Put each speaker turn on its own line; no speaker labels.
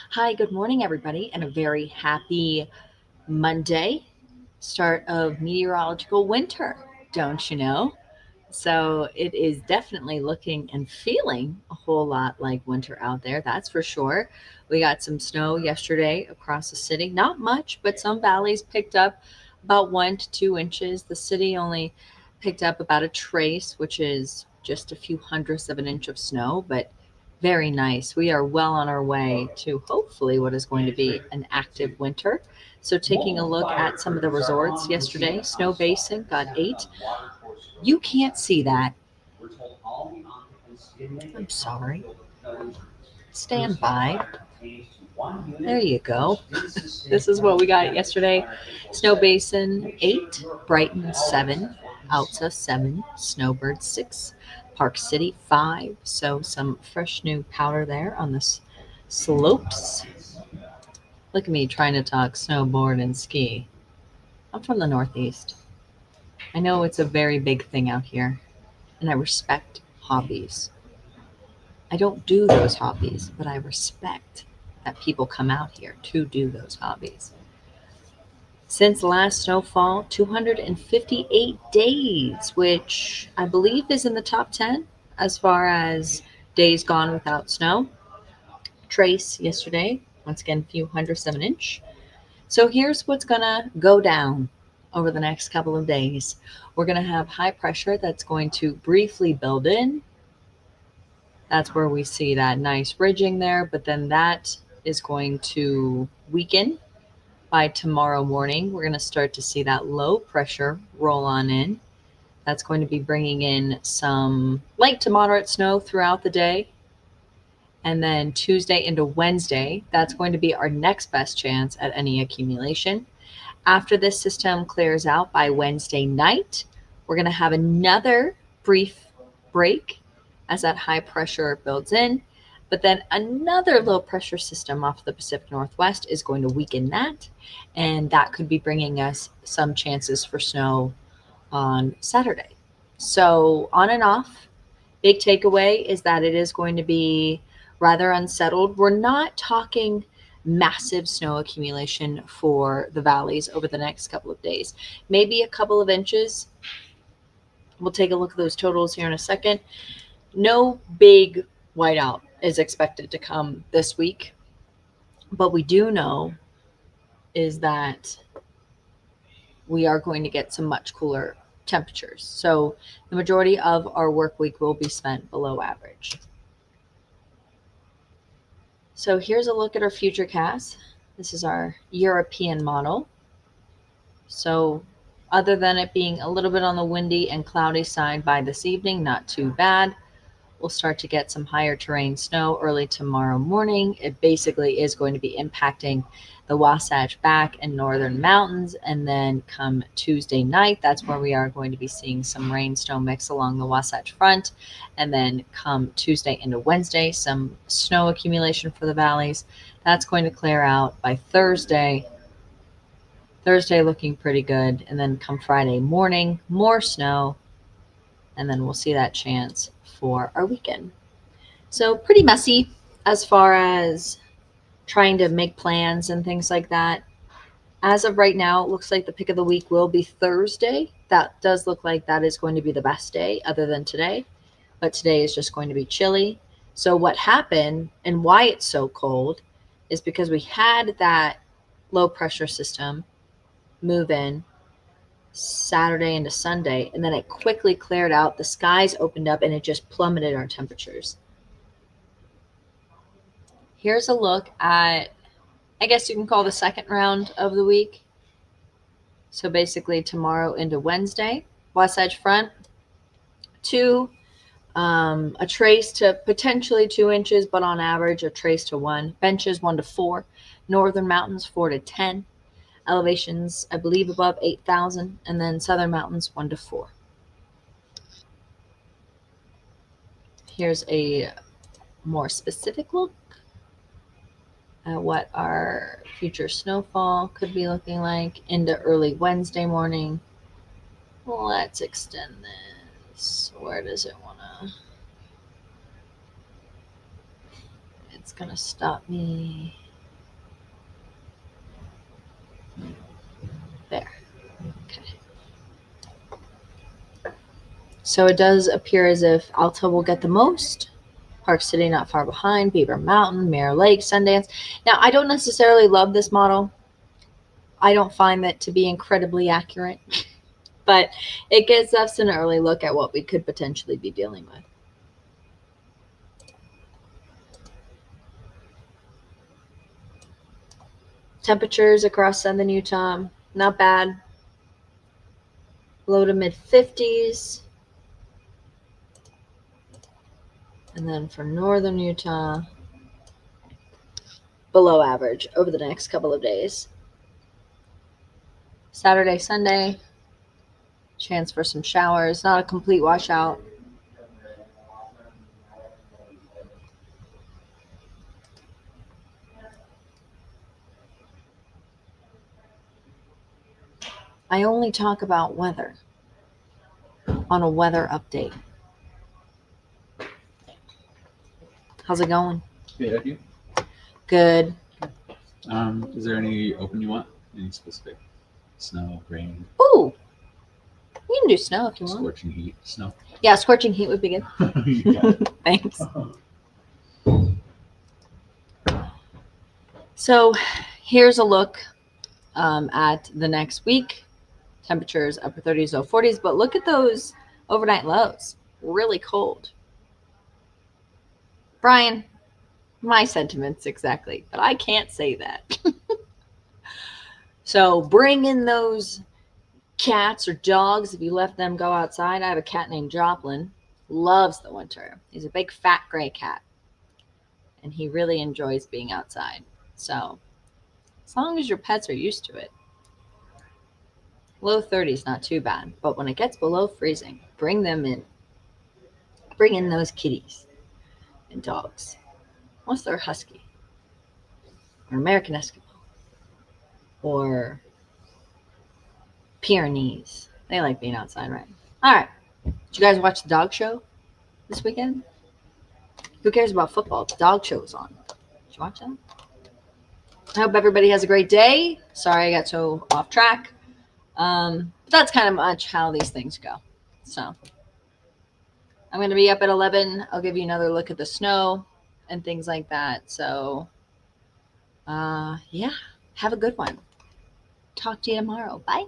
Hi, good morning, everybody, and a very happy Monday, start of meteorological winter, don't you know? So it is definitely looking and feeling a whole lot like winter out there, that's for sure. We got some snow yesterday across the city, not much, but some valleys picked up about 1 to 2 inches. The city only picked up about a trace, which is just a few hundredths of an inch of snow, but very nice. We are well on our way to hopefully what is going to be an active winter. So, taking a look at some of the resorts yesterday, Snow Basin got 8. You can't see that. I'm sorry. Stand by. There you go. This is what we got yesterday. Snow Basin 8, Brighton 7, Alta 7, Snowbird 6, Park City 5. So some fresh new powder there on the slopes. Look at me trying to talk snowboard and ski. I'm from the Northeast. I know it's a very big thing out here, and I respect hobbies. I don't do those hobbies, but I respect that people come out here to do those hobbies. Since last snowfall, 258 days, which I believe is in the top 10 as far as days gone without snow. Trace yesterday, once again, few hundredths of an inch. So here's what's going to go down over the next couple of days. We're going to have high pressure that's going to briefly build in. That's where we see that nice ridging there, but then that is going to weaken by tomorrow morning. We're going to start to see that low pressure roll on in. That's going to be bringing in some light to moderate snow throughout the day. And then Tuesday into Wednesday, that's going to be our next best chance at any accumulation. After this system clears out by Wednesday night, we're going to have another brief break as that high pressure builds in. But then another low pressure system off the Pacific Northwest is going to weaken that. And that could be bringing us some chances for snow on Saturday. So, on and off. Big takeaway is that it is going to be rather unsettled. We're not talking massive snow accumulation for the valleys over the next couple of days. Maybe a couple of inches. We'll take a look at those totals here in a second. No big whiteout is expected to come this week. But we do know is that we are going to get some much cooler temperatures. So the majority of our work week will be spent below average. So here's a look at our Futurecast. This is our European model. So other than it being a little bit on the windy and cloudy side by this evening, not too bad. We'll start to get some higher terrain snow early tomorrow morning. It basically is going to be impacting the Wasatch Back and northern mountains. And then come Tuesday night, that's where we are going to be seeing some rain snow mix along the Wasatch Front. And then come Tuesday into Wednesday, some snow accumulation for the valleys. That's going to clear out by Thursday. Thursday looking pretty good. And then come Friday morning, more snow. And then we'll see that chance for our weekend. So, pretty messy as far as trying to make plans and things like that. As of right now, it looks like the pick of the week will be Thursday. That does look like that is going to be the best day other than today. But today is just going to be chilly. So, what happened and why it's so cold is because we had that low pressure system move in Saturday into Sunday, and then it quickly cleared out. The skies opened up and it just plummeted our temperatures. Here's a look at, I guess you can call the second round of the week. So basically, tomorrow into Wednesday, Wasatch Front, 2, a trace to potentially 2 inches, but on average, a trace to 1. Benches 1 to 4. Northern Mountains 4 to 10. Elevations, I believe, above 8,000. And then Southern Mountains 1 to 4. Here's a more specific look at what our future snowfall could be looking like into early Wednesday morning. Let's extend this. Where does it want to? It's going to stop me. So it does appear as if Alta will get the most. Park City not far behind. Beaver Mountain, Mirror Lake, Sundance. Now, I don't necessarily love this model. I don't find that to be incredibly accurate, but it gives us an early look at what we could potentially be dealing with. Temperatures across southern Utah, not bad. Low to mid 50s. And then for northern Utah, below average over the next couple of days. Saturday, Sunday, chance for some showers. Not a complete washout. I only talk about weather on a weather update. How's it going?
Good. You?
Good.
Is there any open you want? Any specific? Snow, rain,
Ooh, you can do snow if you want.
scorching heat, snow.
Yeah, scorching heat would be good.
You got it.
Thanks. So here's a look at the next week. Temperatures upper 30s, low 40s, but look at those overnight lows. Really cold. Brian, my sentiments exactly, but I can't say that. So bring in those cats or dogs if you let them go outside. I have a cat named Joplin. Loves the winter. He's a big fat gray cat, and he really enjoys being outside. So as long as your pets are used to it, low 30s not too bad. But when it gets below freezing, bring them in. Bring in those kitties and dogs. Unless they're husky or American Eskimo or Pyrenees. They like being outside, right? All right. Did you guys watch the dog show this weekend? Who cares about football? The dog show was on. Did you watch that? I hope everybody has a great day. Sorry I got so off track. But that's kind of much how these things go. So I'm going to be up at 11. I'll give you another look at the snow and things like that. So yeah, have a good one. Talk to you tomorrow. Bye.